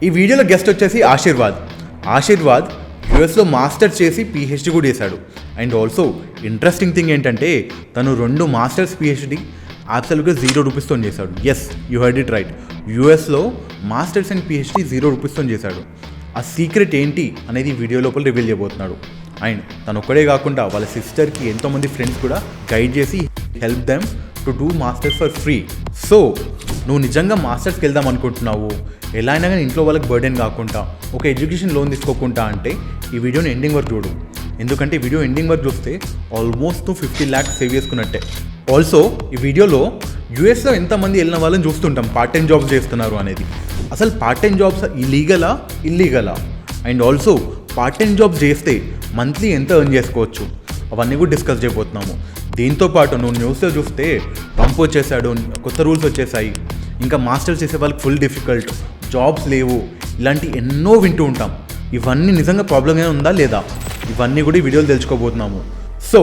ఈ వీడియోలో గెస్ట్ వచ్చేసి ఆశీర్వాద్ యూఎస్లో మాస్టర్స్ చేసి పిహెచ్డి కూడా చేశాడు. అండ్ ఆల్సో ఇంట్రెస్టింగ్ థింగ్ ఏంటంటే తను 2 మాస్టర్స్ పిహెచ్డి అబ్సల్యూట్గా ₹0 చేశాడు. Yes, you heard it right. యూఎస్లో మాస్టర్స్ అండ్ పిహెచ్డి ₹0 చేశాడు. ఆ సీక్రెట్ ఏంటి అనేది వీడియో లోపల రివీల్ చేయబోతున్నాడు. అండ్ తను ఒక్కడే కాకుండా వాళ్ళ సిస్టర్కి ఎంతోమంది ఫ్రెండ్స్ కూడా గైడ్ చేసి help them to do masters for free. So నువ్వు నిజంగా మాస్టర్స్కి వెళ్దాం అనుకుంటున్నావు, ఎలా అయినా కానీ ఇంట్లో వాళ్ళకి బర్డెన్ కాకుండా ఒక ఎడ్యుకేషన్ లోన్ తీసుకోకుండా అంటే ఈ వీడియోని ఎండింగ్ వరకు చూడు. ఎందుకంటే ఈ వీడియో ఎండింగ్ వరకు చూస్తే ఆల్మోస్ట్ నువ్వు 50 lakhs సేవ్ చేసుకున్నట్టే. ఆల్సో ఈ వీడియోలో యూఎస్లో ఎంతమంది వెళ్ళిన వాళ్ళని చూస్తుంటాం పార్ట్ టైం జాబ్స్ చేస్తున్నారు అనేది. అసలు పార్ట్ టైం జాబ్స్ ఇల్లీగలా and also part time jobs చేస్తే మంత్లీ ఎంత ఎర్న్ చేసుకోవచ్చు అవన్నీ కూడా డిస్కస్ చేయబోతున్నాము. దీంతోపాటు నువ్వు న్యూస్లో చూస్తే ట్రంప్ వచ్చేసాడు, కొత్త రూల్స్ వచ్చేసాయి, ఇంకా మాస్టర్స్ చేసే వాళ్ళకి ఫుల్ డిఫికల్ట్, జాబ్స్ లేవు, ఇలాంటి ఎన్నో వింటూ ఉంటాం. ఇవన్నీ నిజంగా ప్రాబ్లంగా ఉందా లేదా, ఇవన్నీ కూడా ఈ వీడియోలు తెలుసుకోబోతున్నాము. సో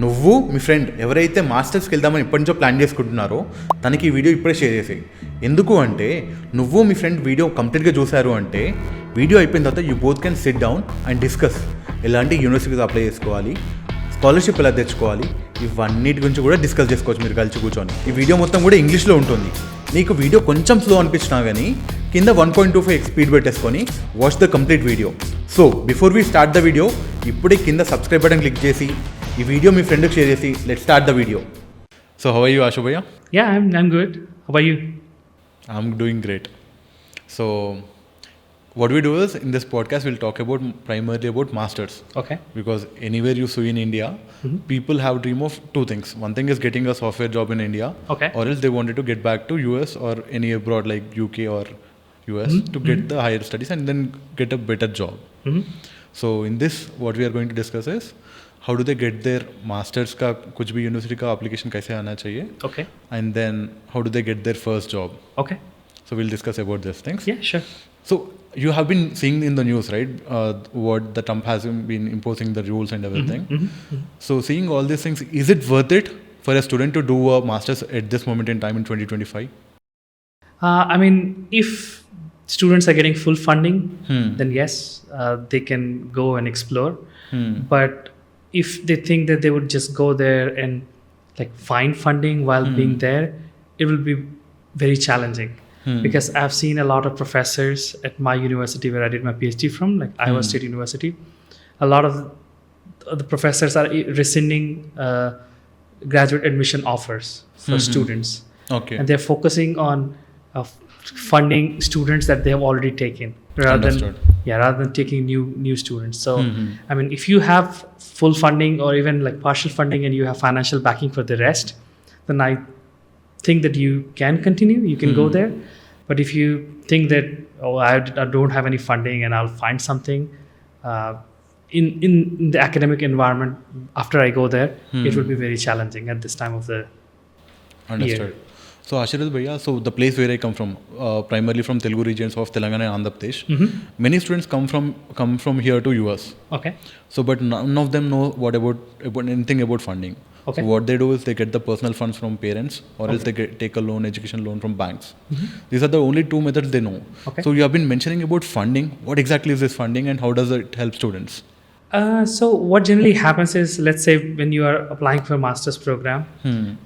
నువ్వు మీ ఫ్రెండ్ ఎవరైతే మాస్టర్స్కి వెళ్దామని ఇప్పటి నుంచో ప్లాన్ చేసుకుంటున్నారో తనకి ఈ వీడియో ఇప్పుడే షేర్ చేసేయి. ఎందుకు అంటే నువ్వు మీ ఫ్రెండ్ వీడియో కంప్లీట్గా చూశారు అంటే వీడియో అయిపోయిన తర్వాత you both can SIT down and discuss ఎలాంటి యూనివర్సిటీకి అప్లై చేసుకోవాలి, స్కాలర్షిప్ ఎలా తెచ్చుకోవాలి, ఇవన్నిటి గురించి కూడా డిస్కస్ చేసుకోవచ్చు మీరు కలిసి కూర్చొని. ఈ వీడియో మొత్తం కూడా ఇంగ్లీష్లో ఉంటుంది. నీకు వీడియో కొంచెం స్లో అనిపించినా కానీ కింద 1.25x స్పీడ్ పెట్టేసుకొని watch the complete video. So before we start the video ఇప్పుడే కింద సబ్స్క్రైబ్ బటన్ క్లిక్ చేసి ఈ వీడియో మీ ఫ్రెండ్కి షేర్ చేసి let's start the video. So how are you Ashu bhaiya? Yeah, I'm good. How about you? I'm doing great. So what we do is in this podcast we'll talk about primarily about masters. Okay. Because anywhere you see in India, people have dream of 2 things. One thing is getting a software job in India, Okay. or else they wanted to get back to US or any abroad like UK or US to get the higher studies and then get a better job. So in this what we are going to discuss is how do they get their masters ka kuch bhi university ka application kaise aana chahiye, Okay. and then how do they get their first job. Okay. So we'll discuss about these things. Yeah, sure. So you have been seeing in the news, right? What the Trump has been imposing the rules and everything. So seeing all these things, is it worth it for a student to do a master's at this moment in time in 2025? I mean, if students are getting full funding, then yes, they can go and explore. But if they think that they would just go there and like find funding while being there, it will be very challenging. Because I've seen a lot of professors at my university where I did my PhD from, like Iowa State University. A lot of the professors are rescinding graduate admission offers for students. Okay. And they're focusing on funding students that they have already taken rather than taking new students. So I mean, if you have full funding or even like partial funding and you have financial backing for the rest, then I think that you can continue, you can go there. But if you think that I don't have any funding and I'll find something in the academic environment after I go there, it will be very challenging at this time of the Understood. year. So Ashirwad bhaiya, so the place where I come from, primarily from Telugu regions of Telangana and Andhra Pradesh, many students come from here to US. Okay. So but none of them know about anything about funding. Okay. So what they do is they get the personal funds from parents, or else they take a loan, education loan from banks. These are the only 2 methods they know. Okay. So you have been mentioning about funding. What exactly is this funding and how does it help students? So what generally happens is, let's say when you are applying for a master's program,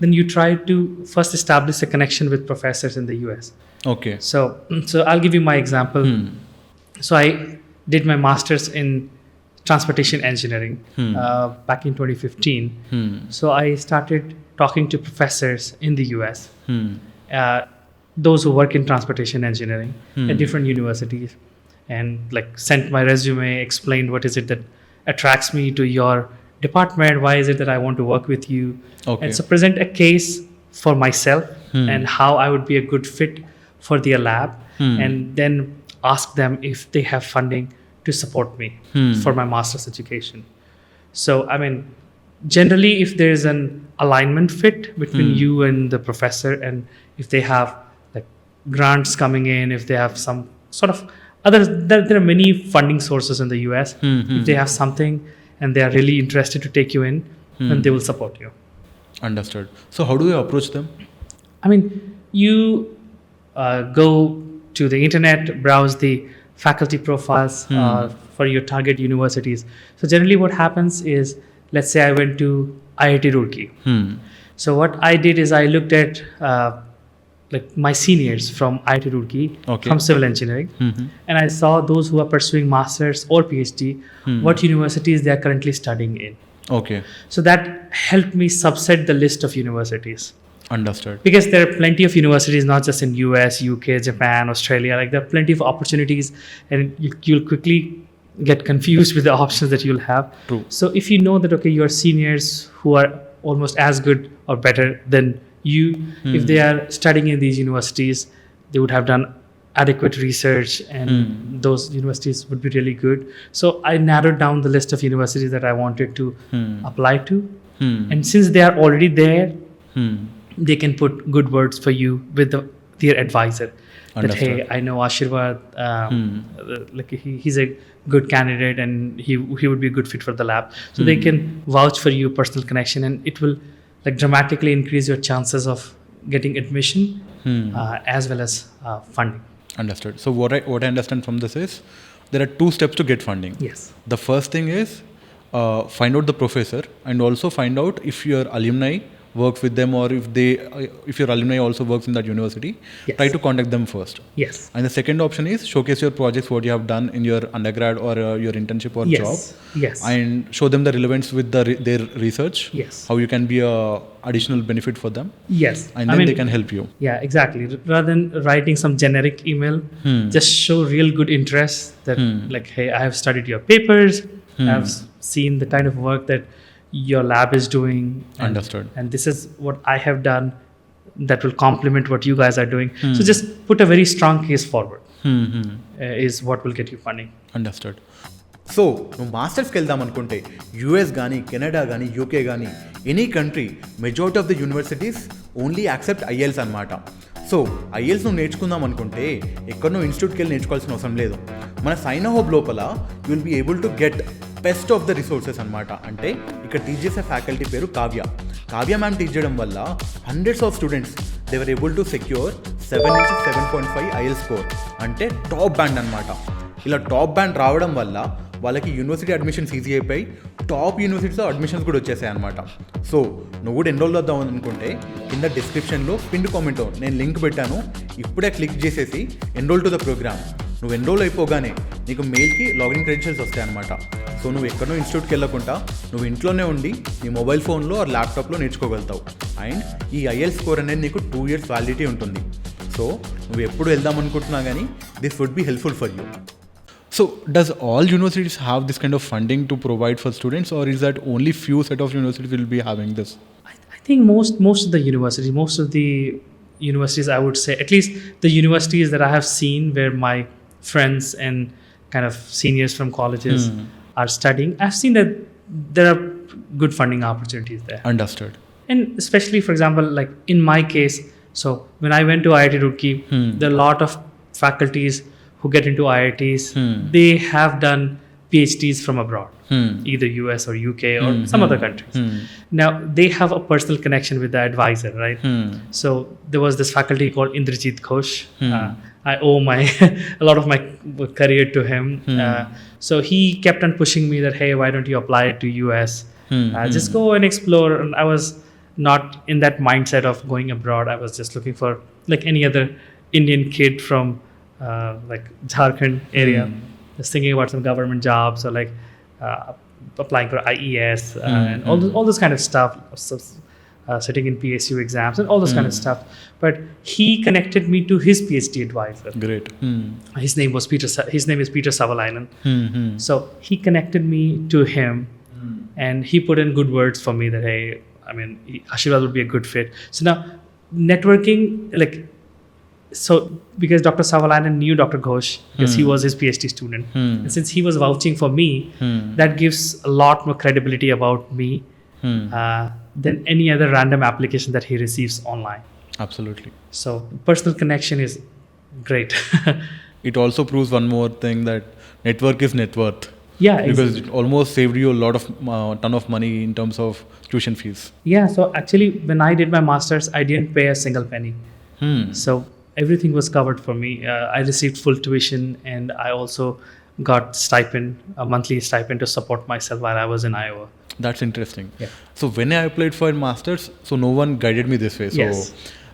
then you try to first establish a connection with professors in the US. Okay. So I'll give you my example. So I did my master's in transportation engineering back in 2015. So I started talking to professors in the US, those who work in transportation engineering at different universities, and like sent my resume, explained what is it that attracts me to your department, why is it that I want to work with you. Okay. And so present a case for myself and how I would be a good fit for their lab, and then ask them if they have funding to support me for my master's education. So I mean, generally if there is an alignment fit between you and the professor, and if they have like grants coming in, if they have some sort of there are many funding sources in the US. If they have something and they are really interested to take you in, then they will support you. Understood. So how do you approach them? I mean, you go to the internet, browse the faculty profiles for your target universities. So generally what happens is, let's say I went to IIT Roorkee. So what I did is I looked at like my seniors from IIT Roorkee from civil engineering, and I saw those who are pursuing masters or PhD, what universities they are currently studying in. Okay. So that helped me subset the list of universities. Understood. Because there are plenty of universities, not just in US, UK, Japan, Australia. Like there are plenty of opportunities, and you'll quickly get confused with the options that you'll have. True. So if you know that, okay, your seniors who are almost as good or better than you, if they are studying in these universities, they would have done adequate research, and those universities would be really good. So I narrowed down the list of universities that I wanted to apply to. And since they are already there, they can put good words for you with their advisor. That, hey, I know Ashirwad, like he's a good candidate and he would be a good fit for the lab. So they can vouch for you, personal connection, and it will like dramatically increase your chances of getting admission as well as funding. Understood. So what I understand from this is there are 2 steps to get funding. Yes. The first thing is find out the professor, and also find out if your alumni works with them, or if your alumni also works in that university. Yes. Try to contact them first. Yes. And the second option is showcase your projects, what you have done in your undergrad or your internship or job. Yes. And show them the relevance with their research. Yes. How you can be a additional benefit for them. Yes. And then they can help you. Yeah, exactly. Rather than writing some generic email, just show real good interest that like, hey, I have studied your papers, I have seen the kind of work that your lab is doing. Understood. And this is what I have done that will complement what you guys are doing. So just put a very strong case forward is what will get you funding. Understood. So నువ్వు మాస్టర్స్కి వెళ్దాం అనుకుంటే US కానీ Canada కానీ UK కానీ any country majority of the universities only accept IELTS అనమాట. So IELTS నువ్వు నేర్చుకుందాం అనుకుంటే ఎక్కడో ఇన్స్టిట్యూట్కి వెళ్ళి నేర్చుకోవాల్సిన అవసరం లేదు. మన సైన్ హబ్ లోపల you will be able to get best of the resources అనమాట. అంటే ఇక్కడ టీచ్ చేసే ఫ్యాకల్టీ పేరు కావ్య మ్యామ్ టీచ్ చేయడం వల్ల hundreds of students they were able to secure 7 నుంచి 7.5 ఐఎల్ స్కోర్, అంటే టాప్ బ్యాండ్ అనమాట. ఇలా టాప్ బ్యాండ్ రావడం వల్ల వాళ్ళకి యూనివర్సిటీ అడ్మిషన్స్ ఈజీ అయిపోయి టాప్ యూనివర్సిటీస్లో అడ్మిషన్స్ కూడా వచ్చేసాయి అనమాట. సో నువ్వు కూడా ఎన్రోల్ అవుదాం అనుకుంటే కింద డిస్క్రిప్షన్లో పిన్ కామెంట్ నేను లింక్ పెట్టాను, ఇప్పుడే క్లిక్ చేసేసి ఎన్రోల్ టు ద ప్రోగ్రామ్. నువ్వు ఎన్రోల్ అయిపోగానే నీకు మెయిల్కి లాగిన్ క్రెడెన్షియల్స్ వస్తాయి అనమాట. సో నువ్వు ఎక్కడో ఇన్స్టిట్యూట్కి వెళ్ళకుండా నువ్వు ఇంట్లోనే ఉండి నీ మొబైల్ ఫోన్లో ఆర్ ల్యాప్టాప్లో నేర్చుకోగలుగుతావు. అండ్ ఈ ఐఎల్ స్కోర్ అనేది నీకు 2 years వ్యాలిడిటీ ఉంటుంది. సో నువ్వు ఎప్పుడు వెళ్దాం అనుకుంటున్నా కానీ this would be helpful for you. So does all universities have this kind of funding to provide for students, or is that only few set of universities will be having this? I think most of the universities, I would say, at least the universities that I have seen where my friends and kind of seniors from colleges are studying, I've seen that there are good funding opportunities there. Understood. And especially, for example, like in my case, so when I went to IIT Roorkee, there are a lot of faculties who get into IITs, they have done PhDs from abroad, either US or UK or some other countries. Now, they have a personal connection with the advisor, right? So there was this faculty called Indrajit Ghosh. I owe a lot of my career to him. So he kept on pushing me that, hey, why don't you apply to US? Just go and explore. And I was not in that mindset of going abroad. I was just looking for like any other Indian kid from like Jharkhand area, just thinking about some government jobs or like applying for IES and all this kind of stuff, sitting in PSU exams and all this kind of stuff. But he connected me to his PhD advisor. Great. His name is Peter Savalainen. So he connected me to him, and he put in good words for me that, hey, I mean, Ashirwad would be a good fit. So now networking, like, so because Dr. Savalainen knew Dr. Ghosh because he was his PhD student, and since he was vouching for me, that gives a lot more credibility about me than any other random application that he receives online. Absolutely. So personal connection is great. It also proves one more thing, that network is net worth. Yeah, because it almost saved you a lot of ton of money in terms of tuition fees. Yeah, so actually when I did my masters, I didn't pay a single penny. So everything was covered for me. I received full tuition, and I also got a monthly stipend to support myself while I was in Iowa. That's interesting. Yeah. So when I applied for masters, so no one guided me this way. So Yes.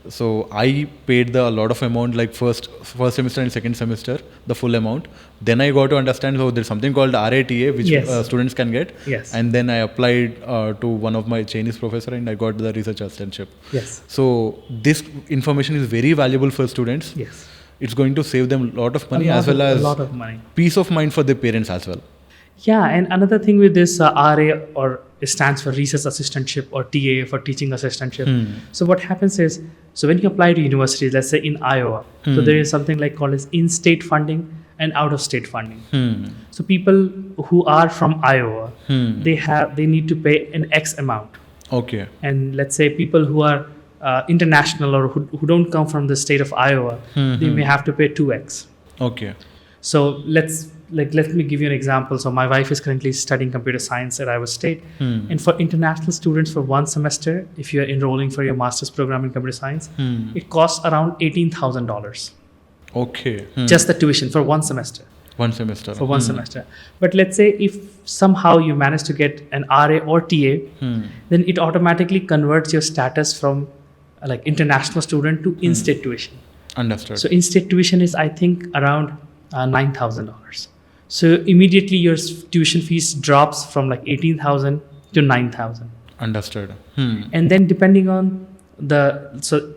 so I paid a lot of amount, like first semester and second semester, the full amount. Then I got to understand, so there's something called RATA, which Yes. Students can get. Yes. And then I applied to one of my Chinese professor, and I got the research assistantship. Yes. So this information is very valuable for students. Yes. It's going to save them a lot of money, as well as a lot of money. peace of mind for their parents as well. Yeah, and another thing with this RA, or it stands for research assistantship, or TA for teaching assistantship. So what happens is, so when you apply to universities, let's say in Iowa, so there is something like called as in-state funding and out-of-state funding. So people who are from Iowa, they need to pay an X amount. Okay. And let's say people who are international, or who don't come from the state of Iowa, they may have to pay 2X. Okay. So let me give you an example. So my wife is currently studying computer science at Iowa State, and for international students for one semester, if you are enrolling for your master's program in computer science, it costs around $18,000 Okay. just the tuition for one semester. One semester. For one semester. But let's say if somehow you manage to get an RA or TA, then it automatically converts your status from like international student to in-state tuition. Understood. So in-state tuition is, I think, around $9,000. So immediately your tuition fees drops from like 18,000 to 9,000. Understood. And then depending on so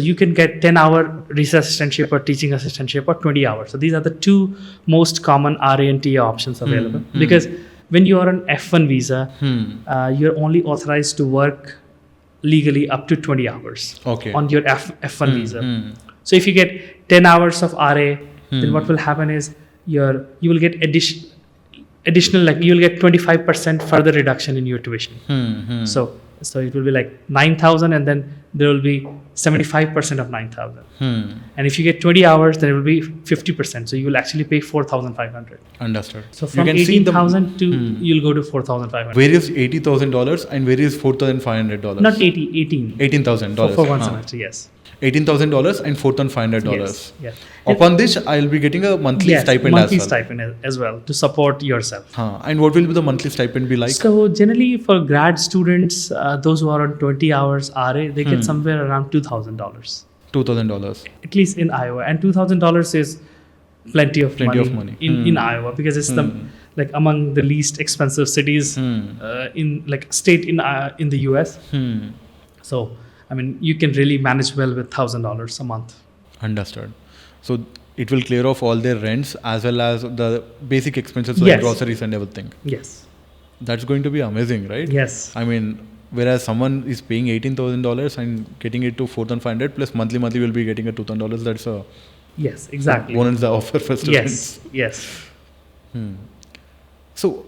you can get 10-hour research assistantship or teaching assistantship, or 20 hours. So these are the two most common RA and TA options available. Because when you are on F1 visa, you're only authorized to work legally up to 20 hours on your F1 visa. So if you get 10 hours of RA, then what will happen is you will get additional, like you will get 25% further reduction in your tuition. So it will be like 9,000, and then there will be 75% of 9,000. And if you get 20 hours, then it will be 50%. So you will actually pay 4,500. Understood. So from 18,000 to you'll go to 4,500. Where is $80,000 and where is $4,500? Not 18. $18,000 For one semester, yes. $18,000 and $4,500. Yes. Upon this, I'll be getting a monthly stipend monthly as well. stipend as well to support yourself. And what will be the monthly stipend be like? So generally for grad students, those who are on 20 hours RA, they get somewhere around $2,000. $2,000. At least in Iowa. And $2,000 is plenty of money. In Iowa, because it's like among the least expensive cities in like state in the US. So I mean, you can really manage well with $1,000 a month. Understood. So it will clear off all their rents as well as the basic expenses like groceries and everything. Yes. That's going to be amazing, right? Yes. I mean, whereas someone is paying $18,000 and getting it to $4,500 plus monthly will be getting a $2,000. That's a bonus offer for students. Yes. So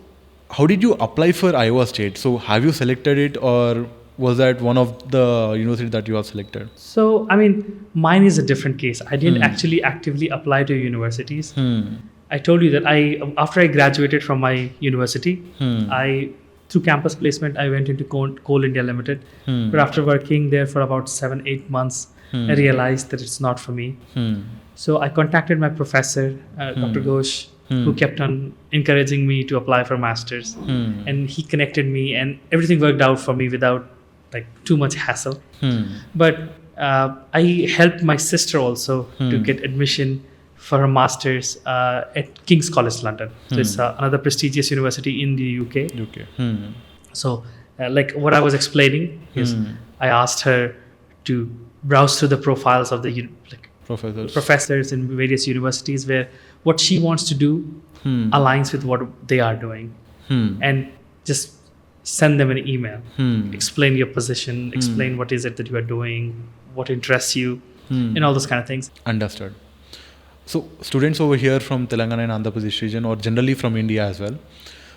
how did you apply for Iowa State? So have you selected it, or was that one of the universities that you have selected? So, I mean, mine is a different case. I didn't actually actively apply to universities. I told you that after I graduated from my university, through campus placement, I went into Coal India Limited. But after working there for about 7-8 months, I realized that it's not for me. So I contacted my professor, Dr. Ghosh, who kept on encouraging me to apply for masters. And he connected me, and everything worked out for me without like too much hassle. But I helped my sister also to get admission for her master's at King's College London. So it's another prestigious university in the UK. So like what I was explaining is I asked her to browse through the profiles of the professors in various universities where what she wants to do aligns with what they are doing, and just send them an email, explain your position, explain what is it that you are doing, what interests you, and all those kind of things. Understood. So students over here from Telangana and Andhra Pradesh region, or generally from India as well,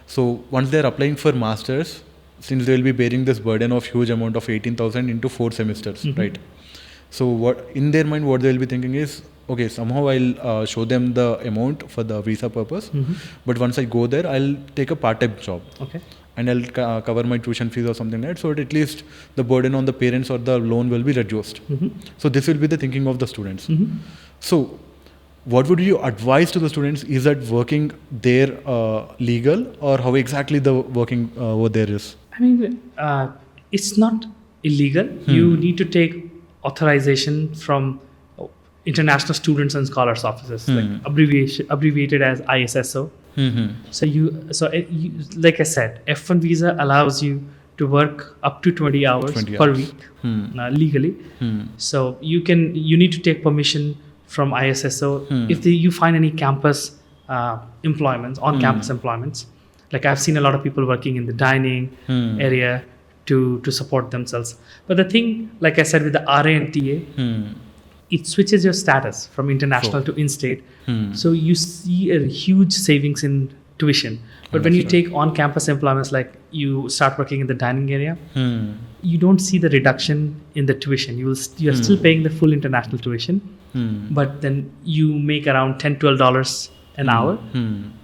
so once they're applying for masters, since they'll be bearing this burden of huge amount of 18,000 into 4 semesters, right? So what in their mind, what they'll be thinking is, okay, somehow I'll show them the amount for the visa purpose, but once I go there, I'll take a part-time job. Okay. And I'll cover my tuition fees or something like that, so at least the burden on the parents or the loan will be reduced. So this will be the thinking of the students. So what would you advise to the students? Is that working there legal, or how exactly the working over there is? I mean, it's not illegal. You need to take authorization from international students and scholars offices, like abbreviated as ISSO. So like I said, F1 visa allows you to work up to 20 hours 20 per hours. week legally. So you need to take permission from ISSO if you find any campus employments, on-campus employments. Like I've seen a lot of people working in the dining area to support themselves. But the thing, like I said, with the RA and TA, it switches your status from international to in-state. So you see a huge savings in tuition. But when you take on-campus employments, like you start working in the dining area, you don't see the reduction in the tuition. You're still paying the full international tuition, but then you make around $10-12 an hour.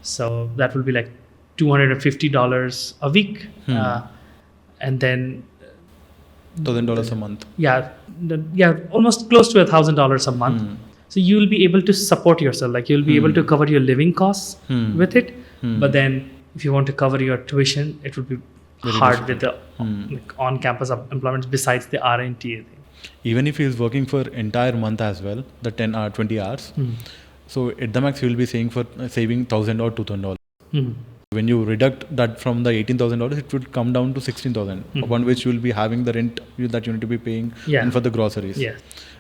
So that will be like $250 a week, and then $1,000 a month. Yeah, almost close to $1,000 a month. So you will be able to support yourself. Like you'll be able to cover your living costs with it. But then if you want to cover your tuition, it would be Very hard with the like on-campus employments besides the R and TA thing. Even if he is working for entire month as well, the 20 hours. So at the max, he will be saving $1,000 or $2,000. When you deduct that from the $18,000, it would come down to $16,000, upon which you will be having the rent that you need to be paying and for the groceries. Yeah.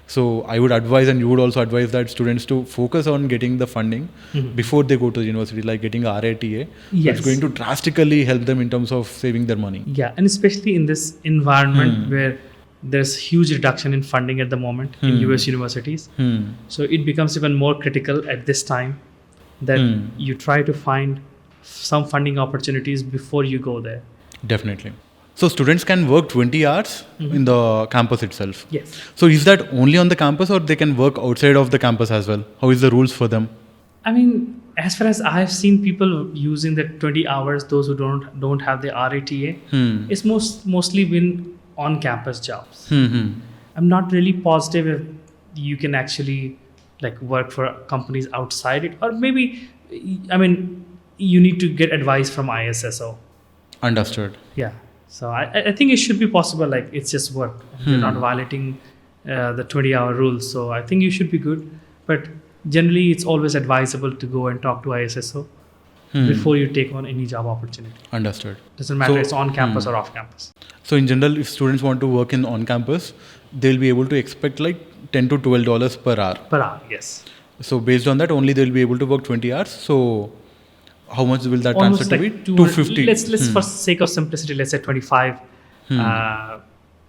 So I would advise, and you would also advise, that students to focus on getting the funding before they go to the university, like getting RATA. Yes. It's going to drastically help them in terms of saving their money. Yeah, and especially in this environment where there's huge reduction in funding at the moment in US universities. So it becomes even more critical at this time that you try to find some funding opportunities before you go there. Definitely. So students can work 20 hours in the campus itself. Yes. So is that only on the campus, or they can work outside of the campus as well? How is the rules for them? I mean, as far as I've seen people using the 20 hours, those who don't have the RATA, it's mostly been on-campus jobs. I'm not really positive if you can actually like work for companies outside it, or maybe, I mean, you need to get advice from ISSO. Understood. Yeah. So I think it should be possible. Like it's just work. You're not violating the 20-hour rule. So I think you should be good. But generally, it's always advisable to go and talk to ISSO before you take on any job opportunity. Understood. Doesn't matter So, it's on campus or off campus. So in general, if students want to work in on campus, they'll be able to expect like $10 to $12 per hour. Per hour, yes. So based on that, only they'll be able to work 20 hours. So how much will that Almost transfer like to be? 250. Let's for sake of simplicity, let's say 25,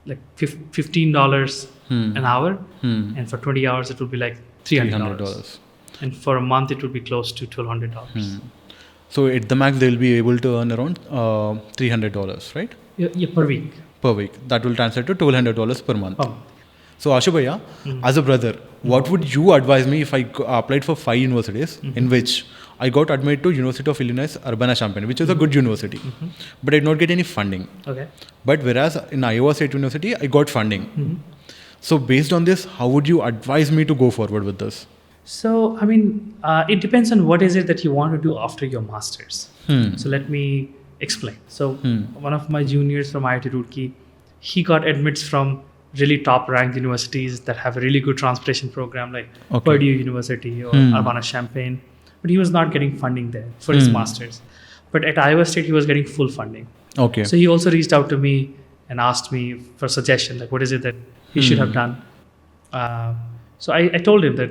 like $15 an hour, and for 20 hours it will be like $300. And for a month it will be close to $1,200. So at the max they'll be able to earn around $300, right? Yeah, per week. Per week. That will translate to $1,200 per month. Oh. So Ashu Bhaiya, as a brother, what would you advise me if I applied for 5 universities in which I got admitted to University of Illinois Urbana-Champaign, which is a good university, but I did not get any funding. Okay. But whereas in Iowa State University, I got funding. So based on this, how would you advise me to go forward with this? So, I mean, it depends on what is it that you want to do after your master's. So let me explain. So one of my juniors from IIT Roorkee, he got admits from really top ranked universities that have a really good transportation program like Purdue University or Urbana-Champaign, but he was not getting funding there for his master's. But at Iowa State, he was getting full funding. Okay. So he also reached out to me and asked me for suggestion, like what is it that he should have done. So I told him that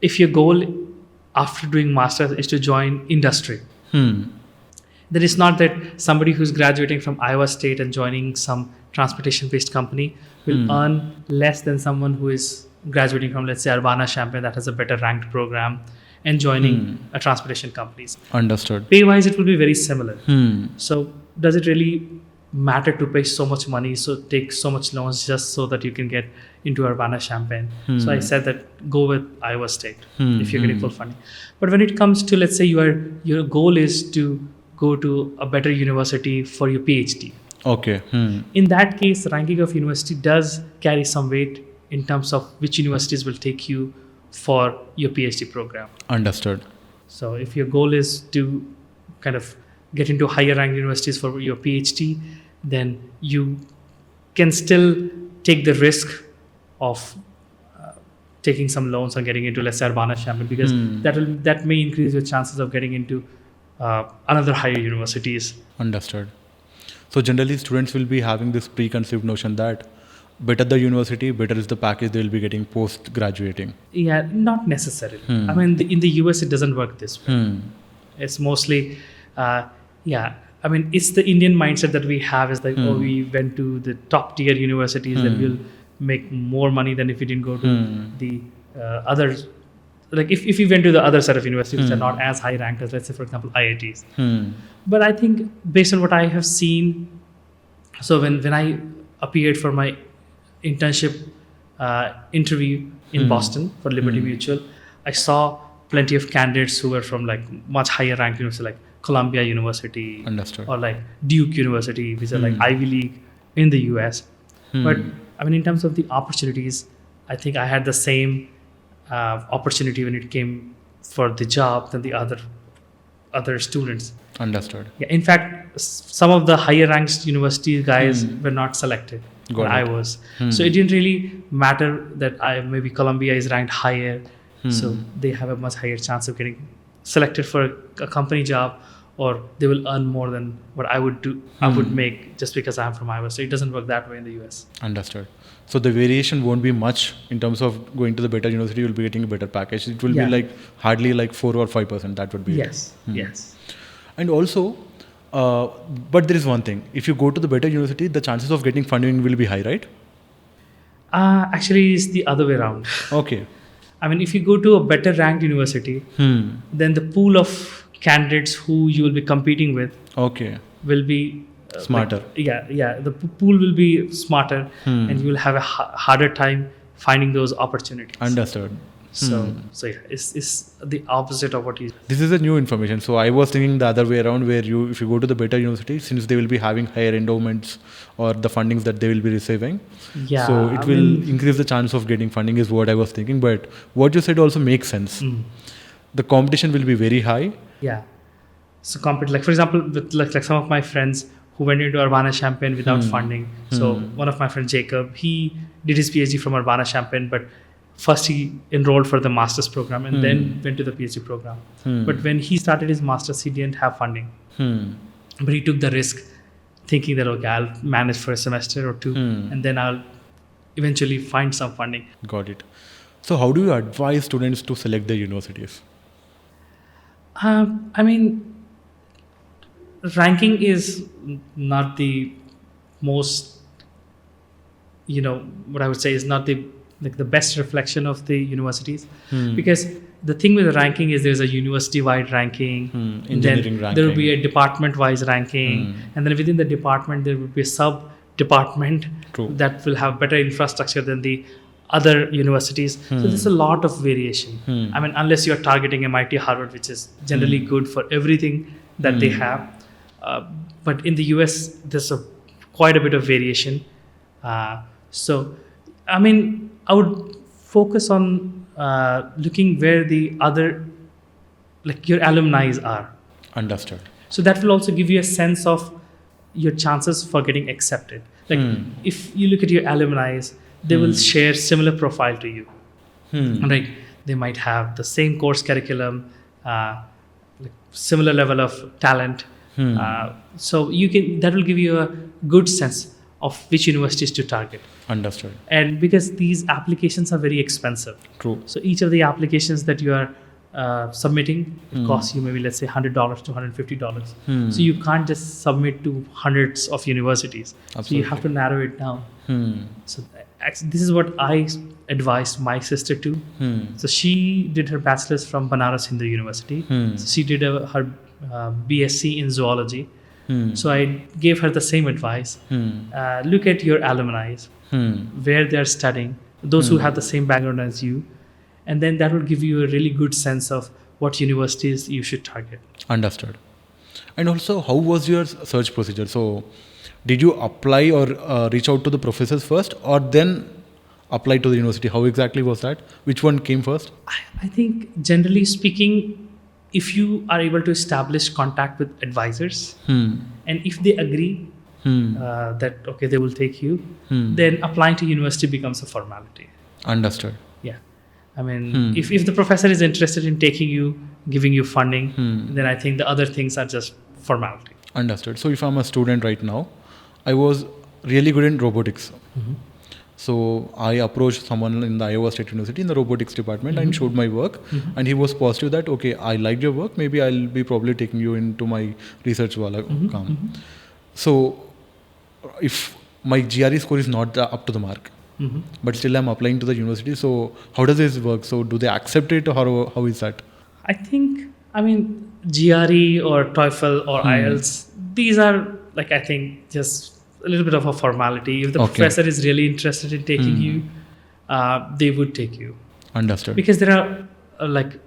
if your goal after doing master's is to join industry, then it's not that somebody who's graduating from Iowa State and joining some transportation-based company will earn less than someone who is graduating from, let's say, Urbana-Champaign that has a better ranked program and joining a transportation companies. Understood. Pay-wise, it will be very similar. So does it really matter to pay so much money, so take so much loans just so that you can get into Urbana-Champaign. So I said that go with Iowa State if you're getting full funding. But when it comes to, let's say your goal is to go to a better university for your PhD. Okay. In that case, the ranking of university does carry some weight in terms of which universities will take you for your PhD program. Understood. So if your goal is to kind of get into higher ranked universities for your PhD, then you can still take the risk of taking some loans or getting into, let's say, Urbana-Champaign, because that may increase your chances of getting into another higher universities. Understood. So generally students will be having this preconceived notion that better the university, better is the package they will be getting post graduating. Yeah, not necessarily. I mean, in the US, it doesn't work this way. It's mostly, I mean, it's the Indian mindset that we have is like, oh, we went to the top tier universities, then we'll make more money than if we didn't go to the others. Like if we went to the other set of universities which are not as high ranked as, let's say, for example, IITs. But I think based on what I have seen, so when I appeared for my internship interview in Boston for Liberty Mutual, I saw plenty of candidates who were from like much higher ranked universities like Columbia University. Understood. Or like Duke University, which are like Ivy League in the US. But I mean, in terms of the opportunities, I think I had the same opportunity when it came for the job than the other students. Understood. Yeah, in fact, some of the higher ranked university guys were not selected. Got I it. was. So it didn't really matter that maybe Columbia is ranked higher. So they have a much higher chance of getting selected for a company job, or they will earn more than what I would do. I would make just because I'm from Iowa. So it doesn't work that way in the US. Understood. So the variation won't be much in terms of going to the better university. You'll be getting a better package. It will be like hardly like 4 or 5%. That would be Yes. Yes. And also, but there is one thing. If you go to the better university, the chances of getting funding will be high, right? Actually, it's the other way around. Okay. I mean, if you go to a better ranked university, then the pool of candidates who you will be competing with will be smarter. The pool will be smarter, and you will have a harder time finding those opportunities. Understood. So yeah, it's the opposite of what you. This is a new information. So I was thinking the other way around, where if you go to the better university, since they will be having higher endowments or the fundings that they will be receiving, so it will increase the chance of getting funding is what I was thinking. But what you said also makes sense. The competition will be very high. Yeah. So like for example, with like some of my friends who went into Urbana-Champaign without funding. So one of my friends, Jacob, he did his PhD from Urbana-Champaign, but first he enrolled for the master's program and then went to the PhD program. But when he started his master's, he didn't have funding. But he took the risk thinking that, okay, I'll manage for a semester or two and then I'll eventually find some funding. Got it. So how do you advise students to select their universities? I mean, ranking is not the most, what I would say is not the best reflection of the universities, because the thing with the ranking is there's a university-wide ranking, engineering ranking. There will be a department-wise ranking, and then within the department there will be a sub-department that will have better infrastructure than the other universities. So there's a lot of variation. I mean, unless you're targeting MIT, Harvard, which is generally good for everything that they have. But in the US, there's quite a bit of variation. So, I mean, I would focus on looking where the other, like your alumni are. Understood. So that will also give you a sense of your chances for getting accepted. Like if you look at your alumni, they will share similar profile to you. Right? They might have the same course curriculum, like similar level of talent. So that will give you a good sense of which universities to target. Understood. And because these applications are very expensive. True. So each of the applications that you are submitting, it costs you maybe, let's say, $100 to $150. So you can't just submit to hundreds of universities. Absolutely. So you have to narrow it down. So this is what I advised my sister to. So she did her bachelor's from Banaras Hindu University. So she did her BSc in zoology. So I gave her the same advice. Look at your alumni, where they're studying, those who have the same background as you, and then that will give you a really good sense of what universities you should target. Understood. And also, how was your search procedure? So, did you apply or reach out to the professors first, or then apply to the university? How exactly was that? Which one came first? I think generally speaking, if you are able to establish contact with advisors, and if they agree that okay they will take you, then applying to university becomes a formality. Understood. Yeah, I mean if the professor is interested in taking you, giving you funding, then I think the other things are just formality. Understood. So if I'm a student right now, I was really good in robotics. So I approached someone in the Iowa State University in the robotics department and showed my work, and he was positive that okay, I liked your work, maybe I'll be probably taking you into my research wala kaam. So if my GRE score is not up to the mark, but still I'm applying to the university, so how does this work? So do they accept it, or how is that? I think, I mean, GRE or TOEFL or IELTS, these are like, I think, just a little bit of a formality. If the professor is really interested in taking you, they would take you. Understood. Because there are like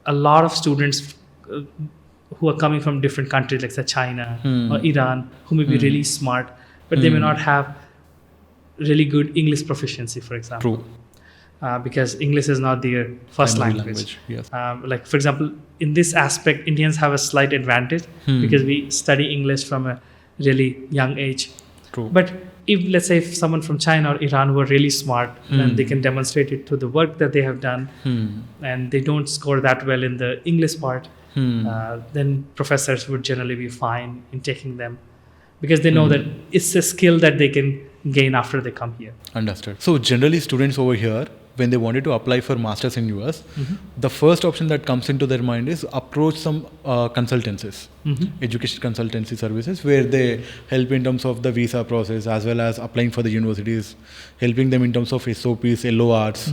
a lot of students who are coming from different countries, like say China or Iran, who may be really smart, but they may not have really good English proficiency, for example. True. Because English is not their first language. Yes. Like, for example, in this aspect, Indians have a slight advantage because we study English from a really young age. True. But if, let's say, if someone from China or Iran who are really smart, then they can demonstrate it through the work that they have done, and they don't score that well in the English part, then professors would generally be fine in taking them because they know that it's a skill that they can gain after they come here. Understood. So generally students over here, when they wanted to apply for masters in US, the first option that comes into their mind is approach some consultancies, education consultancy services, where they help in terms of the visa process as well as applying for the universities, helping them in terms of SOPs, LORs.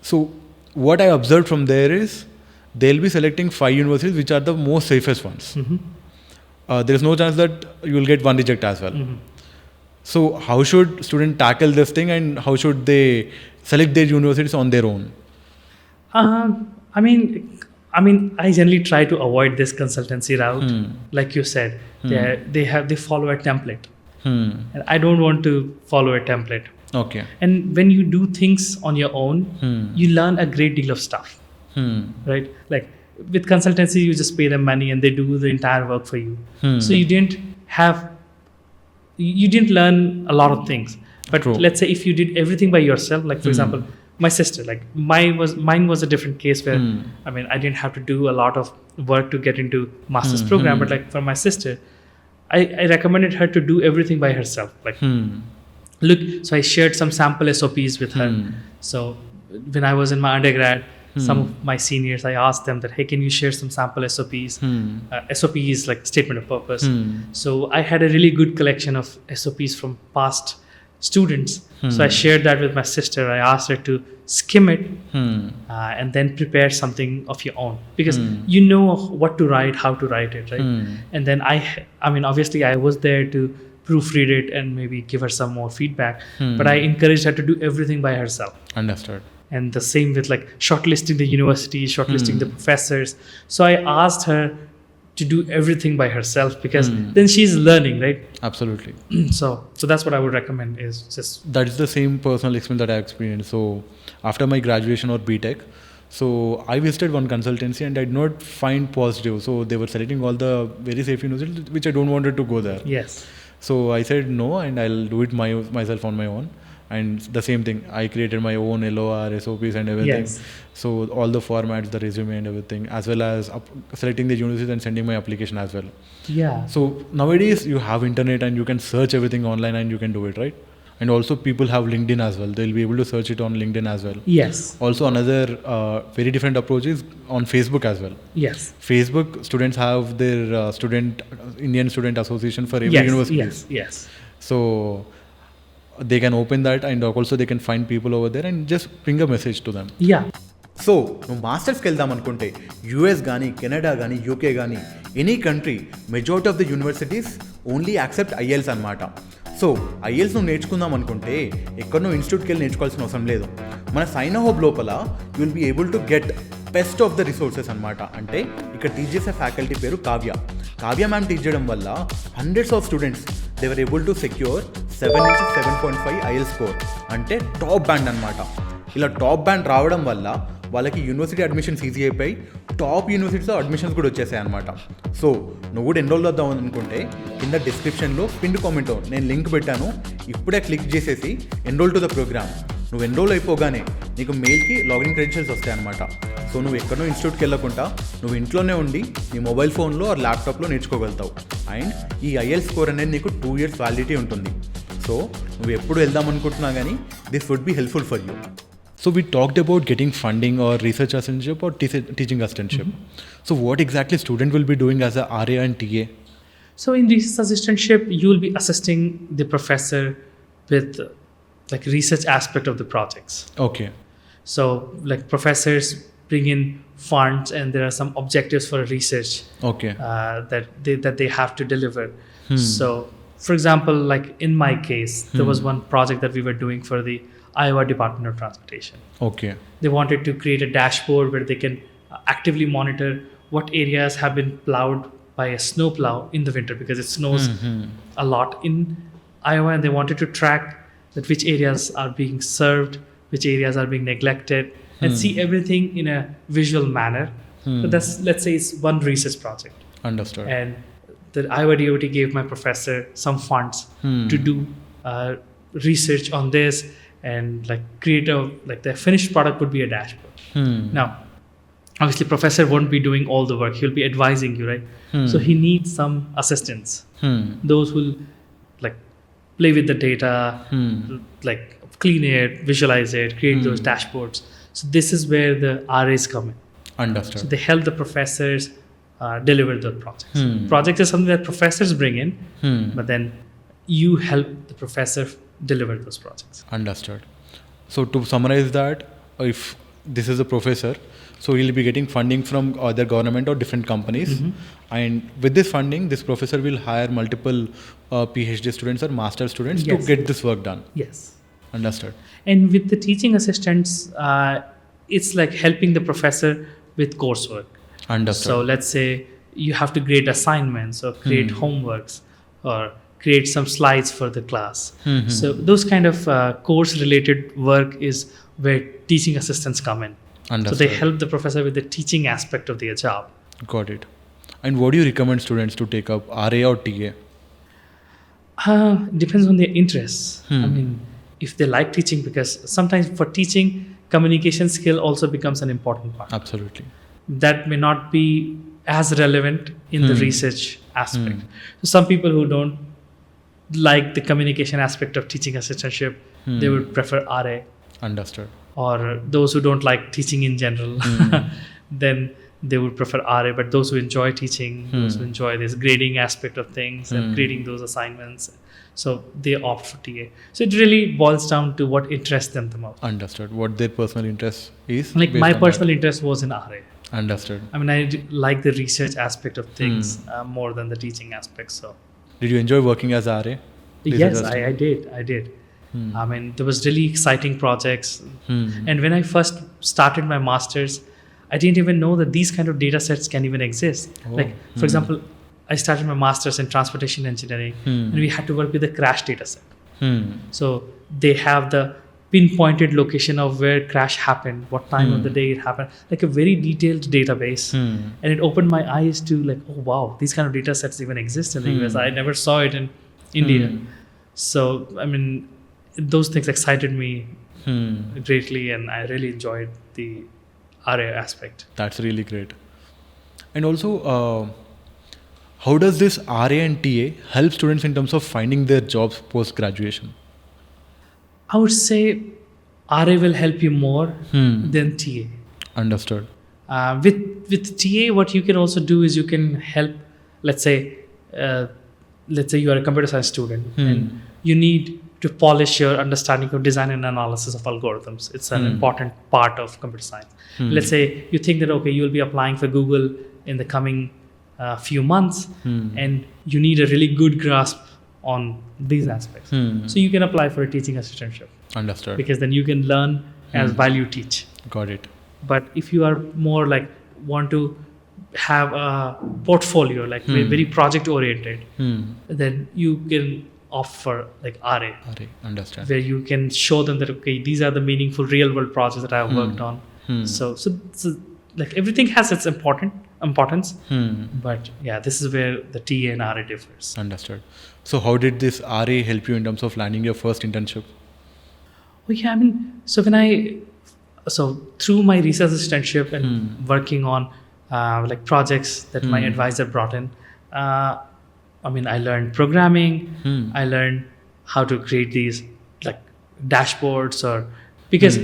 So what I observed from there is they'll be selecting 5 universities which are the most safest ones. There is no chance that you will get one reject as well. So how should students tackle this thing, and how should they select their universities on their own? I mean, I generally try to avoid this consultancy route. Like you said, they follow a template, and I don't want to follow a template. Okay. And when you do things on your own, you learn a great deal of stuff, right? Like with consultancy, you just pay them money and they do the entire work for you. So you didn't learn a lot of things. But True. let's say if you did everything by yourself, like for example, my sister, like mine was a different case where I mean I didn't have to do a lot of work to get into master's program, but like for my sister, I recommended her to do everything by herself. Like so I shared some sample SOPs with her. So when I was in my undergrad, some of my seniors, I asked them that, hey, can you share some sample SOPs? SOP is like statement of purpose. So I had a really good collection of SOPs from past students. So I shared that with my sister. I asked her to skim it and then prepare something of your own, because you know what to write, how to write it, right? And then I mean, obviously I was there to proofread it and maybe give her some more feedback, but I encouraged her to do everything by herself. Understood. And the same with like shortlisting the university, shortlisting the professors. So I asked her to do everything by herself, because then she's learning, right? Absolutely. So that's what I would recommend, is just... That is the same personal experience that I experienced. So after my graduation or BTech, so I visited one consultancy and I did not find positive. So they were selecting all the very safe universities, which I don't wanted to go there. Yes. So I said no, and I'll do it myself on my own. And the same thing, I created my own LOR, SOPs and everything. Yes. So all the formats, the resume and everything, as well as selecting the universities and sending my application as well. Yeah. So nowadays you have internet and you can search everything online and you can do it, right? And also people have LinkedIn as well. They'll be able to search it on LinkedIn as well. Yes. Also another very different approach is on Facebook as well. Yes. Facebook students have their Indian Student Association for every university. Yes. So they can open that, and also they can find people over there and just bring a message to them. Yeah. So నువ్వు మాస్టర్స్కి వెళ్దాం అనుకుంటే US కానీ Canada కానీ UK కానీ any country majority of the universities only accept IELTS అనమాట. So IELTS నువ్వు నేర్చుకుందాం అనుకుంటే ఎక్కడో ఇన్స్టిట్యూట్కి వెళ్ళి నేర్చుకోవాల్సిన అవసరం లేదు. మన సైన్ హబ్ లోపల you will be able to get best of the resources అనమాట. అంటే ఇక్కడ టీచ్ చేసే ఫ్యాకల్టీ పేరు కావ్య మ్యామ్ టీచ్ చేయడం వల్ల hundreds of students they were able to secure 7 నుంచి 7.5 ఐఎల్ స్కోర్, అంటే టాప్ బ్యాండ్ అనమాట. ఇలా టాప్ బ్యాండ్ రావడం వల్ల వాళ్ళకి యూనివర్సిటీ అడ్మిషన్స్ ఈజీ అయిపోయి టాప్ యూనివర్సిటీస్లో అడ్మిషన్స్ కూడా వచ్చేసాయి అనమాట. సో నువ్వు కూడా ఎన్రోల్ అవుదాం అనుకుంటే కింద డిస్క్రిప్షన్లో పిన్ కామెంట్ నేను లింక్ పెట్టాను, ఇప్పుడే క్లిక్ చేసేసి ఎన్రోల్ టు ద ప్రోగ్రామ్. నువ్వు ఎన్రోల్ అయిపోగానే నీకు మెయిల్కి లాగిన్ క్రెడెన్షియల్స్ వస్తాయన్నమాట. సో నువ్వు ఎక్కడో ఇన్స్టిట్యూట్కి వెళ్ళకుండా నువ్వు ఇంట్లోనే ఉండి నీ మొబైల్ ఫోన్లో ఆర్ ల్యాప్టాప్లో నేర్చుకోగలుగుతావు. అండ్ ఈ ఐఎల్ స్కోర్ అనేది నీకు 2 years వ్యాలిడిటీ ఉంటుంది. సో నువ్వు ఎప్పుడు వెళ్దాం అనుకుంటున్నా కానీ this would be helpful for you. So we talked about getting funding or research assistantship or teaching assistantship. So what exactly student will be doing as a RA and TA? So in research assistantship, you will be assisting the professor with like research aspect of the projects. Okay. So like professors bring in funds and there are some objectives for research. Okay. That they have to deliver. So for example, like in my case, there was one project that we were doing for the Iowa Department of Transportation. Okay. They wanted to create a dashboard where they can actively monitor what areas have been plowed by a snow plow in the winter, because it snows a lot in Iowa, and they wanted to track that which areas are being served, which areas are being neglected, and see everything in a visual manner. So that's, let's say, it's one research project. Understood. And the Iowa DOT gave my professor some funds to do research on this and like create a, like the finished product would be a dashboard. Now, obviously professor won't be doing all the work. He'll be advising you, right? So he needs some assistants. Those who like play with the data, like clean it, visualize it, create those dashboards. So this is where the RAs come in. Understood. So they help the professors deliver the projects. Project is something that professors bring in, but then you help the professor deliver those projects. Understood. So to summarize that, if this is a professor, so he'll be getting funding from other government or different companies, and with this funding, this professor will hire multiple PhD students or master students to get this work done. Yes. Understood. And with the teaching assistants, it's like helping the professor with coursework. Understood. So let's say you have to grade assignments or create homeworks or create some slides for the class. So those kind of course related work is where teaching assistants come in. Understood. So they help the professor with the teaching aspect of their job. Got it. And what do you recommend students to take up, RA or TA? Depends on their interests. I mean, if they like teaching, because sometimes for teaching, communication skill also becomes an important part. Absolutely. That may not be as relevant in the research aspect. So some people who don't like the communication aspect of teaching assistantship, they would prefer RA. Understood. Or those who don't like teaching in general, then they would prefer RA. But those who enjoy teaching, those who enjoy this grading aspect of things and grading those assignments, so they opt for TA. So it really boils down to what interests them the most. Understood. What their personal interest is. Like my personal interest was in RA. Understood. I mean, I like the research aspect of things more than the teaching aspect. So did you enjoy working as RA? Yes, I did. I mean, there was really exciting projects. And when I first started my master's, I didn't even know that these kind of data sets can even exist. Like, for example, I started my master's in transportation engineering, and we had to work with a crash data set. So they have the pinpointed location of where crash happened, what time of the day it happened, like a very detailed database. And it opened my eyes to like, oh wow, these kind of data sets even exist in the US. I never saw it in India. So, I mean, those things excited me greatly, and I really enjoyed the RA aspect. That's really great. And also, how does this RA and TA help students in terms of finding their jobs post-graduation? I would say RA will help you more than TA. Understood. With TA, what you can also do is you can help, let's say you are a computer science student and you need to polish your understanding of design and analysis of algorithms. It's an important part of computer science. Let's say you think that, okay, you'll be applying for Google in the coming few months, and you need a really good grasp on these aspects. So you can apply for a teaching assistantship. Understood. Because then you can learn as while you teach. Got it. But if you are more like want to have a portfolio, like very project oriented, then you can opt for like RA, Understand. where you can show them that, okay, these are the meaningful real world projects that I have worked on. So like everything has its importance, but yeah, this is where the TA and RA differs. Understood. So how did this RA help you in terms of landing your first internship? Oh yeah, I mean, so through my research assistantship and working on like projects that my advisor brought in, I mean, I learned programming. I learned how to create these like dashboards, or because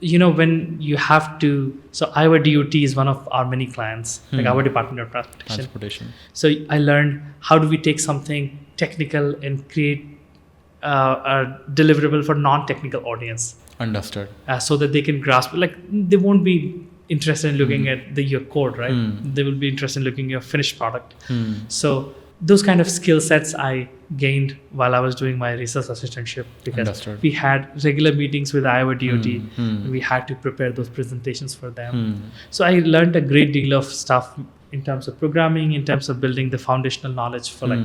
you know, when you have to, so our DOT is one of our many clients, like our Department of Transportation. So I learned how do we take something technical and create a deliverable for non-technical audience. Understood. So that they can grasp, like they won't be interested in looking at your code, right? They will be interested in looking at your finished product. So those kind of skill sets I gained while I was doing my research assistantship, because Understood. we had regular meetings with Iowa DOT and we had to prepare those presentations for them. So I learned a great deal of stuff in terms of programming, in terms of building the foundational knowledge for like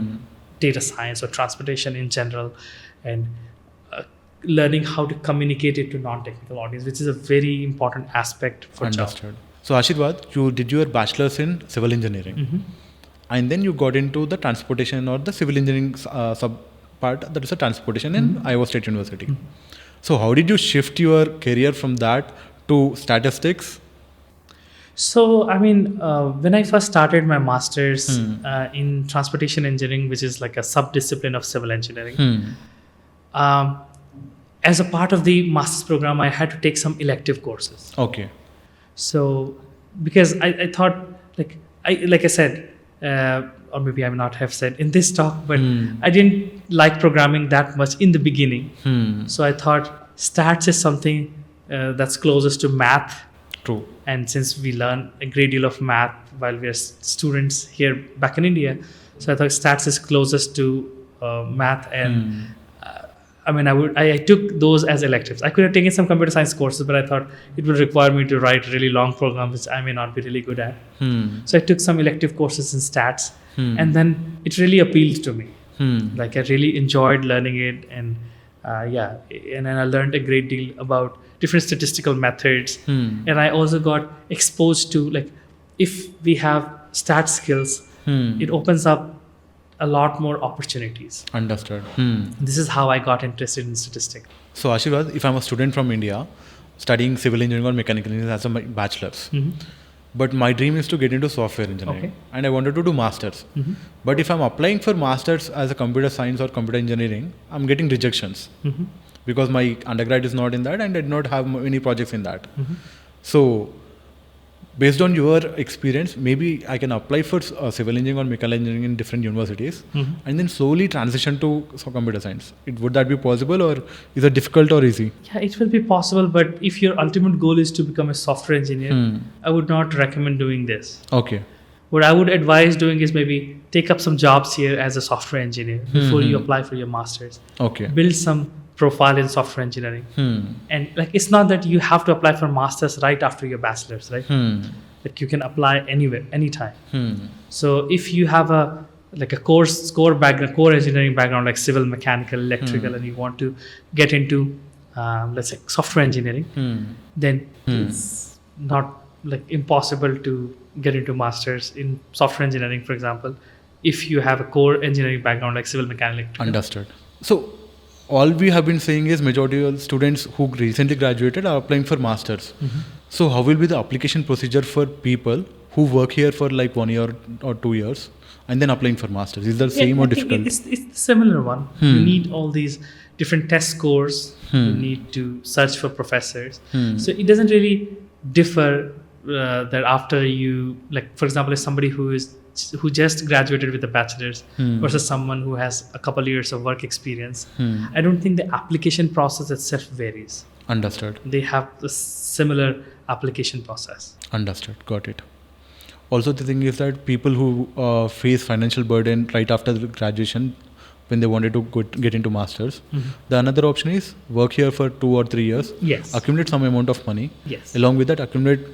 data science or transportation in general, and learning how to communicate it to non-technical audience, which is a very important aspect for Understood. job. So Ashirwad, you did your bachelor's in civil engineering, and then you got into the transportation or the civil engineering sub part, that is a transportation in Iowa State University. So how did you shift your career from that to statistics? So, I mean, when I first started my master's in transportation engineering, which is like a sub-discipline of civil engineering, as a part of the master's program, I had to take some elective courses. Okay. So, because I thought, like I said, or maybe I may not have said in this talk, but I didn't like programming that much in the beginning. So I thought stats is something that's closest to math. True. And since we learn a great deal of math while we are students here back in India, so I thought stats is closest to math, and I mean, I took those as electives. I could have taken some computer science courses, but I thought it would require me to write really long programs, which I may not be really good at. So I took some elective courses in stats, and then it really appealed to me. Like I really enjoyed learning it, and and then I learned a great deal about different statistical methods, and I also got exposed to, like, if we have stat skills, it opens up a lot more opportunities. Understood. This is how I got interested in statistics. So Ashirwad, if I'm a student from India studying civil engineering or mechanical engineering as a bachelor's, but my dream is to get into software engineering, and I wanted to do masters. But if I'm applying for masters as a computer science or computer engineering, I'm getting rejections because my undergrad is not in that and I did not have any projects in that. So based on your experience, maybe I can apply for civil engineering or mechanical engineering in different universities and then slowly transition to computer science. Would that be possible, or is it difficult or easy? Yeah, it will be possible, but if your ultimate goal is to become a software engineer, I would not recommend doing this. Okay. What I would advise doing is maybe take up some jobs here as a software engineer before you apply for your master's. Okay. Build some profile in software engineering, and like it's not that you have to apply for masters right after your bachelor's, right? Like you can apply anywhere, anytime. So if you have a core engineering background, like civil, mechanical, electrical, and you want to get into let's say software engineering, then it's not like impossible to get into masters in software engineering, for example, if you have a core engineering background like civil, mechanical, electrical. Understood. So all we have been saying is majority of students who recently graduated are applying for masters. So how will be the application procedure for people who work here for like 1 year or 2 years and then applying for masters? Is that same or difficult? It's the similar one. You need all these different test scores. You need to search for professors. So it doesn't really differ that after you, like for example, if somebody who just graduated with a bachelor's versus someone who has a couple years of work experience, I don't think the application process itself varies. Understood. They have the similar application process. Understood. Got it. Also, the thing is that people who face financial burden right after the graduation, when they wanted to get into masters, the another option is work here for 2 or 3 years, Yes. accumulate some amount of money, Yes. along with that accumulate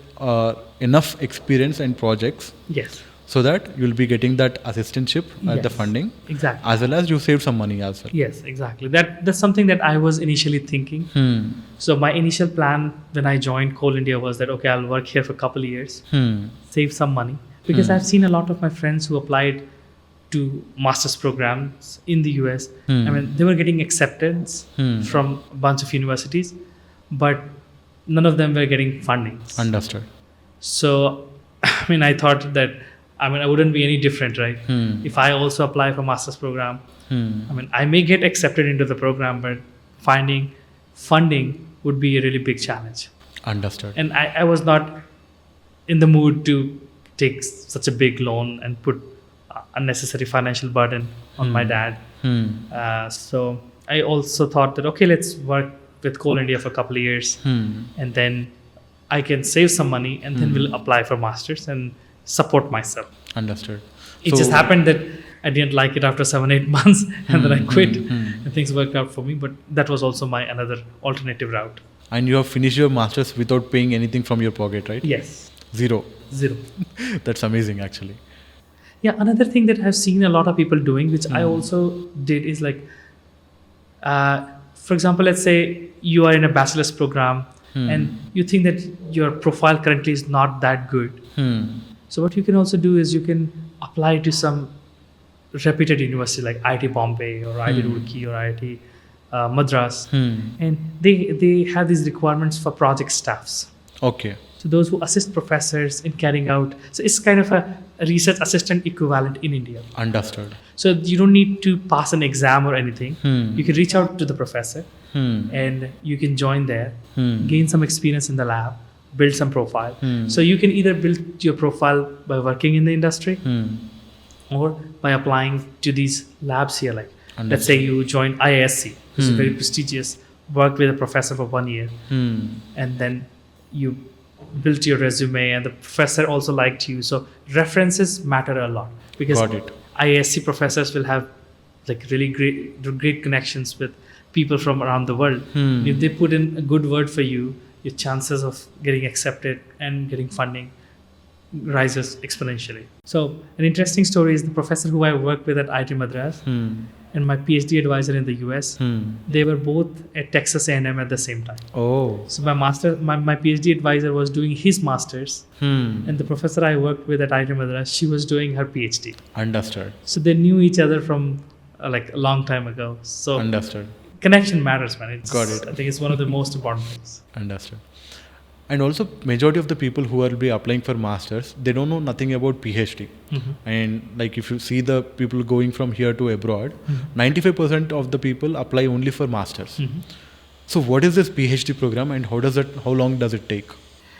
enough experience and projects, Yes. so that you'll be getting that assistantship at the Yes. funding, Exactly. as well as you save some money as well. Yes, exactly. That's something that I was initially thinking. So my initial plan when I joined Coal India was that, okay, I'll work here for a couple of years, save some money, because I've seen a lot of my friends who applied to master's programs in the US. I mean, they were getting acceptance from a bunch of universities, but none of them were getting funding. Understood. So, I mean, I thought that, I mean, I wouldn't be any different, right? If I also apply for master's program, I mean, I may get accepted into the program, but finding funding would be a really big challenge. Understood. And I was not in the mood to take such a big loan and put unnecessary financial burden on my dad. So I also thought that, okay, let's work with Coal India for a couple of years, and then I can save some money, and then we'll apply for masters and support myself. Understood. It just happened that I didn't like it after 7-8 months, and then I quit, and things worked out for me. But that was also my another alternative route. And you have finished your masters without paying anything from your pocket, right? Yes. Zero. That's amazing, actually. Yeah, another thing that I've seen a lot of people doing, which I also did, is like, for example, let's say you are in a bachelor's program and you think that your profile currently is not that good. So what you can also do is you can apply to some reputed university like IIT Bombay or IIT Roorkee or IIT Madras, and they have these requirements for project staffs. Okay. So those who assist professors in carrying out, so it's kind of a research assistant equivalent in India. Understood. So you don't need to pass an exam or anything. You can reach out to the professor and you can join there, gain some experience in the lab, build some profile. So you can either build your profile by working in the industry or by applying to these labs here. Like, let's say you join IISc, which is very prestigious, work with a professor for 1 year, and then you built your resume and the professor also liked you. So references matter a lot, because IISc professors will have like really great connections with people from around the world. If they put in a good word for you, your chances of getting accepted and getting funding rises exponentially. So an interesting story is the professor who I worked with at IIT Madras and my PhD advisor in the US, they were both at Texas A&M at the same time. Oh. So my PhD advisor was doing his master's, and the professor I worked with at IIT Madras, she was doing her PhD. Understood. So they knew each other from like a long time ago. So understood. Connection matters, man. Got it. I think it's one of the most important things. Understood. And also, majority of the people who will be applying for masters, they don't know nothing about PhD. And like if you see the people going from here to abroad, 95% of the people apply only for masters. So what is this PhD program and how long does it take?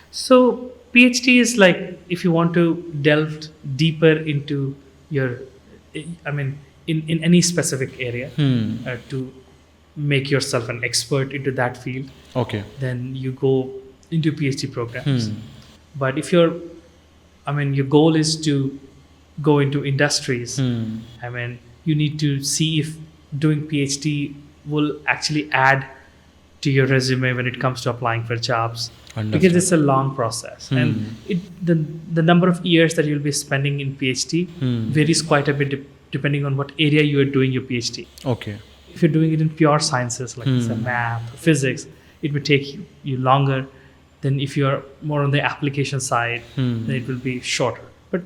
So PhD is like, if you want to delve deeper into your, I mean, in any specific area, to make yourself an expert into that field, okay, then you go into PhD programs. But if your goal is to go into industries, I mean, you need to see if doing PhD will actually add to your resume when it comes to applying for jobs. Because it's a long process, and the number of years that you'll be spending in PhD varies quite a bit depending on what area you are doing your PhD. Okay. If you're doing it in pure sciences like math, physics, it will take you longer than if you're more on the application side, then it will be shorter. But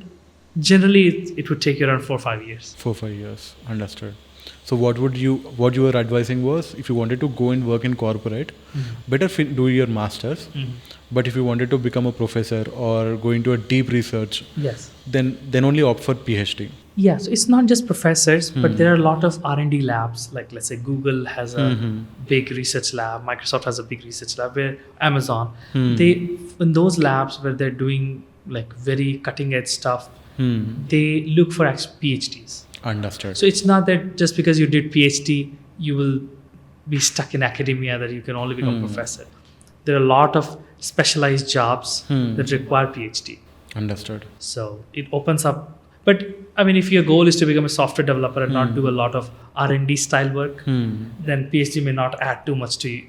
generally, it would take you around 4 or 5 years. 4 or 5 years. Understood. So what you were advising was, if you wanted to go and work in corporate, better do your masters. But if you wanted to become a professor or go into a deep research, yes, then only opt for PhD. Yeah, so it's not just professors, but there are a lot of R&D labs. Like, let's say Google has a big research lab, Microsoft has a big research lab, where Amazon, they in those labs where they're doing like very cutting edge stuff, they look for PhDs. Understood. So it's not that just because you did PhD, you will be stuck in academia, that you can only become a professor. There are a lot of specialized jobs that require PhD. Understood. So it opens up. But I mean, if your goal is to become a software developer and not do a lot of R&D style work, then PhD may not add too much to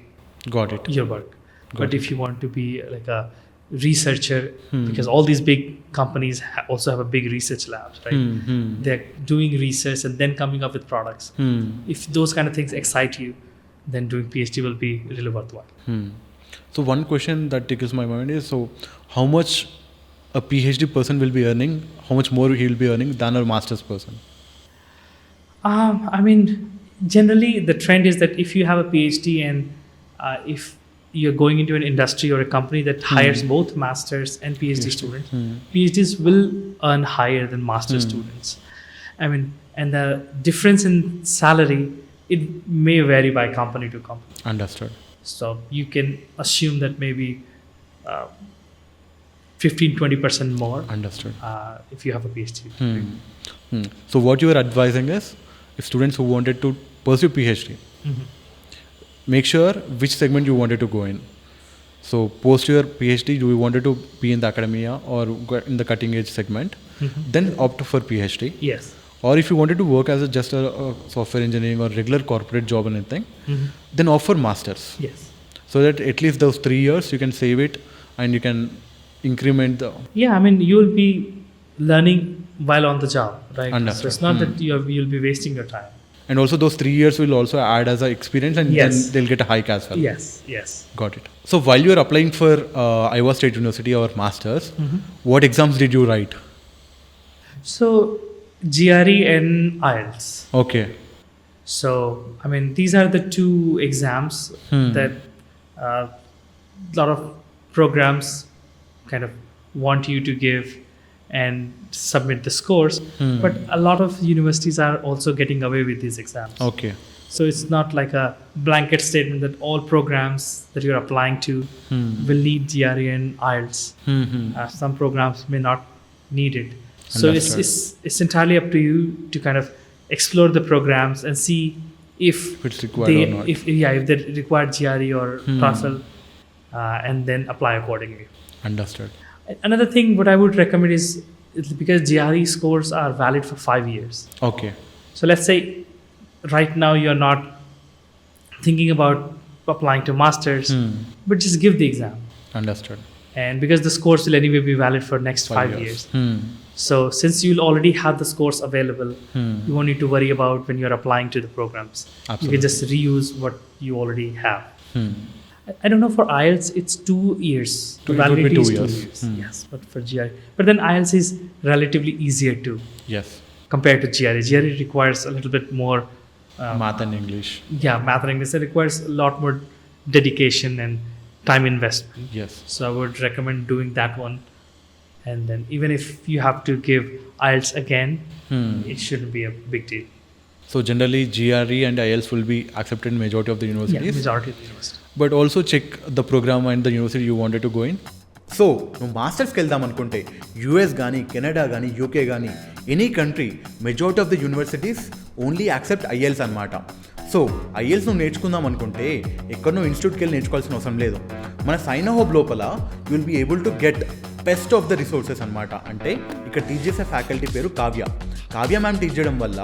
Got it. your work. But if you want to be like a researcher, because all these big companies also have a big research labs, right? They're doing research and then coming up with products. If those kind of things excite you, then doing PhD will be really worthwhile. So one question that tickles my mind is, so how much a PhD person will be earning, how much more he will be earning than a master's person? I mean, generally the trend is that if you have a PhD and if you're going into an industry or a company that hires both masters and PhD students, PhDs will earn higher than master students. I mean, and the difference in salary, it may vary by company to company. Understood. So you can assume that maybe 15-20% more. Understood. If you have a PhD. So what you are advising is, if students who wanted to pursue PhD, make sure which segment you wanted to go in. So post your PhD, do you wanted to be in the academia or in the cutting edge segment, then opt for PhD. Yes. Or if you wanted to work as just a software engineering or regular corporate job or anything, then opt for masters. Yes. So that at least those 3 years you can save it and you can increment the... Yeah, I mean, you'll be learning while on the job, right? Understood. So it's not that you'll be wasting your time. And also those 3 years will also add as an experience, and then they'll get a hike as well. Yes. Got it. So while you are applying for Iowa State University or masters, what exams did you write? So GRE and IELTS. Okay. So I mean, these are the two exams that a lot of programs kind of want you to give and submit the scores, but a lot of universities are also getting away with these exams. Okay. So it's not like a blanket statement that all programs that you're applying to will need GRE and IELTS. Some programs may not need it. So it's entirely up to you to kind of explore the programs and see if it's required or not. If they require GRE or TOEFL, and then apply accordingly. Understood. Another thing what I would recommend is, because GRE scores are valid for 5 years. Okay. So let's say right now you're not thinking about applying to masters, but just give the exam. Understood. And because the scores will anyway be valid for next 5 years. So since you'll already have the scores available, you won't need to worry about when you're applying to the programs. Absolutely. You can just reuse what you already have. I don't know, for IELTS it's 2 years. It would be 2 years. Yes, but for GRE. But then IELTS is relatively easier too. Yes. Compared to GRE. GRE requires a little bit more math and English. Yeah, math and English. It requires a lot more dedication and time investment. Yes. So I would recommend doing that one. And then even if you have to give IELTS again, it shouldn't be a big deal. So generally GRE and IELTS will be accepted in majority of the universities. Yeah, majority of the university. But also check the program and the university you wanted to go in. So నువ్వు మాస్టర్స్కి వెళ్దాం అనుకుంటే US కానీ Canada కానీ UK కానీ any country majority of the universities only accept IELTS అనమాట. So IELTS నువ్వు నేర్చుకుందాం అనుకుంటే ఎక్కడో ఇన్స్టిట్యూట్కి వెళ్ళి నేర్చుకోవాల్సిన అవసరం లేదు. మన సైన్ హబ్ లోపల you will be able to get best of the resources అనమాట. అంటే ఇక్కడ టీచ్ చేసే ఫ్యాకల్టీ పేరు కావ్య మ్యామ్ టీచ్ చేయడం వల్ల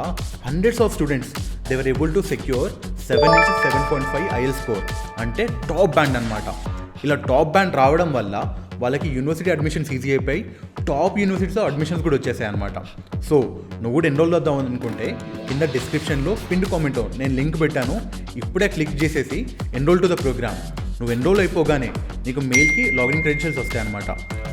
hundreds of students they were able to secure 7 నుంచి 7.5 ఐఎల్ స్కోర్, అంటే టాప్ బ్యాండ్ అనమాట. ఇలా టాప్ బ్యాండ్ రావడం వల్ల వాళ్ళకి యూనివర్సిటీ అడ్మిషన్స్ ఈజీ అయిపోయి టాప్ యూనివర్సిటీస్లో అడ్మిషన్స్ కూడా వచ్చేసాయి అనమాట. సో నువ్వు కూడా ఎన్రోల్ అవుదాం అనుకుంటే కింద డిస్క్రిప్షన్లో పిన్ కామెంట్ నేను లింక్ పెట్టాను, ఇప్పుడే క్లిక్ చేసేసి ఎన్రోల్ టు ద ప్రోగ్రామ్. నువ్వు ఎన్రోల్ అయిపోగానే నీకు మెయిల్కి లాగిన్ క్రెడెన్షియల్స్ వస్తాయి అనమాట.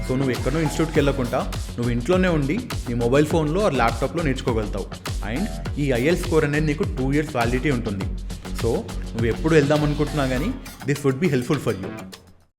సో నువ్వు ఎక్కడో ఇన్స్టిట్యూట్కి వెళ్ళకుండా నువ్వు ఇంట్లోనే ఉండి నీ మొబైల్ ఫోన్లో ఆర్ ల్యాప్టాప్లో నేర్చుకోగలుగుతావు. అండ్ ఈ ఐఎల్ స్కోర్ అనేది నీకు 2 years వ్యాలిడిటీ ఉంటుంది. సో నువ్వు ఎప్పుడు వెళ్దాం అనుకుంటున్నా కానీ this would be helpful for you.